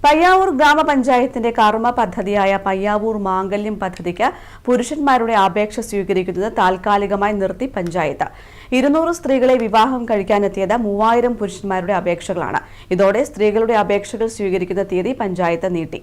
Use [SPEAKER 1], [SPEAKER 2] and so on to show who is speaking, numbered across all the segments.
[SPEAKER 1] പയ്യാവൂർ ഗ്രാമപഞ്ചായത്തിന്റെ കർമ്മ പദ്ധതിയായ പയ്യാവൂർ മാംഗല്യം പദ്ധതിക്ക് പുരുഷന്മാരുടെ അപേക്ഷ സ്വീകരിക്കുന്നത് താൽക്കാലികമായി നിർത്തി പഞ്ചായത്ത്. 200 സ്ത്രീകളെ വിവാഹം കഴിക്കാനെത്തിയത് 3000 പുരുഷന്മാരുടെ അപേക്ഷകളാണ്. ഇതോടെ സ്ത്രീകളുടെ അപേക്ഷകൾ സ്വീകരിക്കുന്ന തീയതി പഞ്ചായത്ത് നീട്ടി.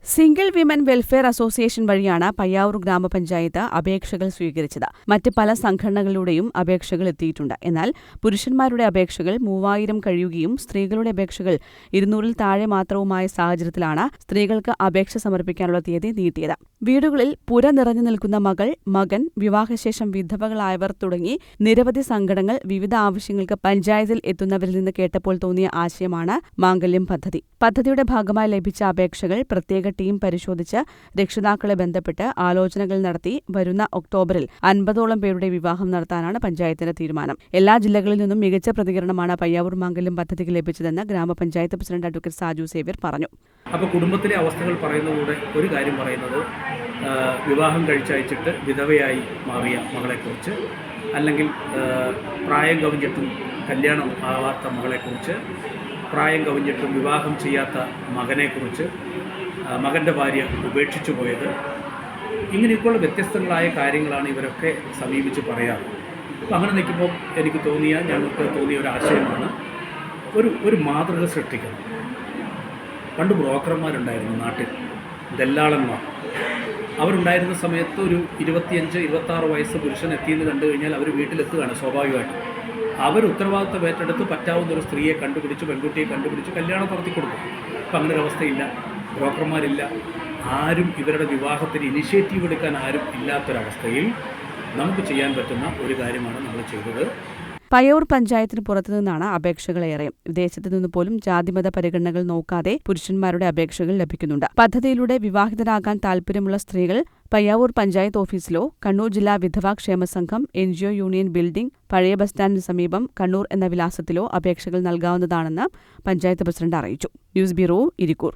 [SPEAKER 1] സിംഗിൾ വിമൻ വെൽഫെയർ അസോസിയേഷൻ വഴിയാണ് പയ്യാവൂർ ഗ്രാമപഞ്ചായത്ത് അപേക്ഷകൾ സ്വീകരിച്ചത്. മറ്റ് പല സംഘടനകളുടെയും അപേക്ഷകൾ എത്തിയിട്ടുണ്ട്. എന്നാൽ പുരുഷന്മാരുടെ അപേക്ഷകൾ 3000 കഴിയുകയും സ്ത്രീകളുടെ അപേക്ഷകൾ 200-ൽ താഴെ മാത്രവുമായ സാഹചര്യത്തിലാണ് സ്ത്രീകൾക്ക് അപേക്ഷ സമർപ്പിക്കാനുള്ള തീയതി നീട്ടിയത്. വീടുകളിൽ പുര നിറഞ്ഞു നിൽക്കുന്ന മകൾ, മകൻ, വിവാഹശേഷം വിധവകളായവർ തുടങ്ങി നിരവധി സംഘടനകൾ വിവിധ ആവശ്യങ്ങൾക്ക് പഞ്ചായത്തിൽ എത്തുന്നവരിൽ നിന്ന് കേട്ടപ്പോൾ തോന്നിയ ആശയമാണ് മാംഗല്യം പദ്ധതി. പദ്ധതിയുടെ ഭാഗമായി ലഭിച്ച അപേക്ഷകൾ പ്രത്യേക ടീം പരിശോധിച്ച് രക്ഷിതാക്കളെ ബന്ധപ്പെട്ട് ആലോചനകൾ നടത്തി വരുന്ന ഒക്ടോബറിൽ 50ഓളം പേരുടെ വിവാഹം നടത്താനാണ് പഞ്ചായത്തിന്റെ തീരുമാനം. എല്ലാ ജില്ലകളിൽ നിന്നും മികച്ച പ്രതികരണമാണ് പയ്യാവൂർ മാംഗല്യം പദ്ധതിക്ക് ലഭിച്ചതെന്ന് ഗ്രാമപഞ്ചായത്ത് പ്രസിഡന്റ് അഡ്വക്കേറ്റ് സാജു സേവ്യർ പറഞ്ഞു.
[SPEAKER 2] അപ്പോൾ കുടുംബത്തിലെ അവസ്ഥകൾ പറയുന്നതോടെ ഒരു കാര്യം പറയുന്നത്, വിവാഹം കഴിച്ചയച്ചിട്ട് വിധവയായി മാറിയ മകളെക്കുറിച്ച്, അല്ലെങ്കിൽ പ്രായം കവിഞ്ഞിട്ടും കല്യാണം ആവാത്ത മകളെക്കുറിച്ച്, പ്രായം കവിഞ്ഞിട്ടും വിവാഹം ചെയ്യാത്ത മകനെക്കുറിച്ച്, മകൻ്റെ ഭാര്യ ഉപേക്ഷിച്ചു പോയത്, ഇങ്ങനെയൊക്കെയുള്ള വ്യത്യസ്തങ്ങളായ കാര്യങ്ങളാണ് ഇവരൊക്കെ സമീപിച്ച് പറയാറ്. അപ്പോൾ അങ്ങനെ നിൽക്കുമ്പോൾ ഞങ്ങൾക്ക് തോന്നിയ ഒരു ആശയമാണ് ഒരു മാതൃക സൃഷ്ടിക്കണം. പണ്ട് ബ്രോക്കർമാരുണ്ടായിരുന്നു നാട്ടിൽ, ദല്ലാളന്മാർ. അവരുണ്ടായിരുന്ന സമയത്ത് ഒരു 25-26 വയസ്സ് പുരുഷൻ എത്തിയെന്ന് കണ്ടു കഴിഞ്ഞാൽ അവർ വീട്ടിലെത്തുകയാണ് സ്വാഭാവികമായിട്ടും. അവർ ഉത്തരവാദിത്തം ഏറ്റെടുത്ത് പറ്റാവുന്ന ഒരു സ്ത്രീയെ കണ്ടുപിടിച്ച്, പെൺകുട്ടിയെ കണ്ടുപിടിച്ച് കല്യാണം നടത്തി കൊടുക്കും. അപ്പം അങ്ങനെ ഒരു അവസ്ഥയില്ല, ബ്രോക്കർമാരില്ല, ആരും ഇവരുടെ വിവാഹത്തിന് ഇനിഷ്യേറ്റീവ് എടുക്കാൻ ആരും ഇല്ലാത്തൊരവസ്ഥയിൽ നമുക്ക് ചെയ്യാൻ പറ്റുന്ന ഒരു കാര്യമാണ് നമ്മൾ ചെയ്തത്.
[SPEAKER 1] പയ്യാവൂർ പഞ്ചായത്തിന് പുറത്തുനിന്നാണ് അപേക്ഷകളേറെ. വിദേശത്തു നിന്ന് പോലും ജാതിമത പരിഗണനകൾ നോക്കാതെ പുരുഷന്മാരുടെ അപേക്ഷകൾ ലഭിക്കുന്നുണ്ട്. പദ്ധതിയിലൂടെ വിവാഹിതരാകാൻ താൽപര്യമുള്ള സ്ത്രീകൾ പയ്യാവൂർ പഞ്ചായത്ത് ഓഫീസിലോ, കണ്ണൂർ ജില്ലാ വിധവാ ക്ഷേമ സംഘം, NGO യൂണിയൻ ബിൽഡിംഗ്, പഴയ ബസ് സ്റ്റാൻഡിന് സമീപം, കണ്ണൂർ എന്ന വിലാസത്തിലോ അപേക്ഷകൾ നൽകാവുന്നതാണെന്ന് പഞ്ചായത്ത് പ്രസിഡന്റ് അറിയിച്ചു. News bureau, Irikkur.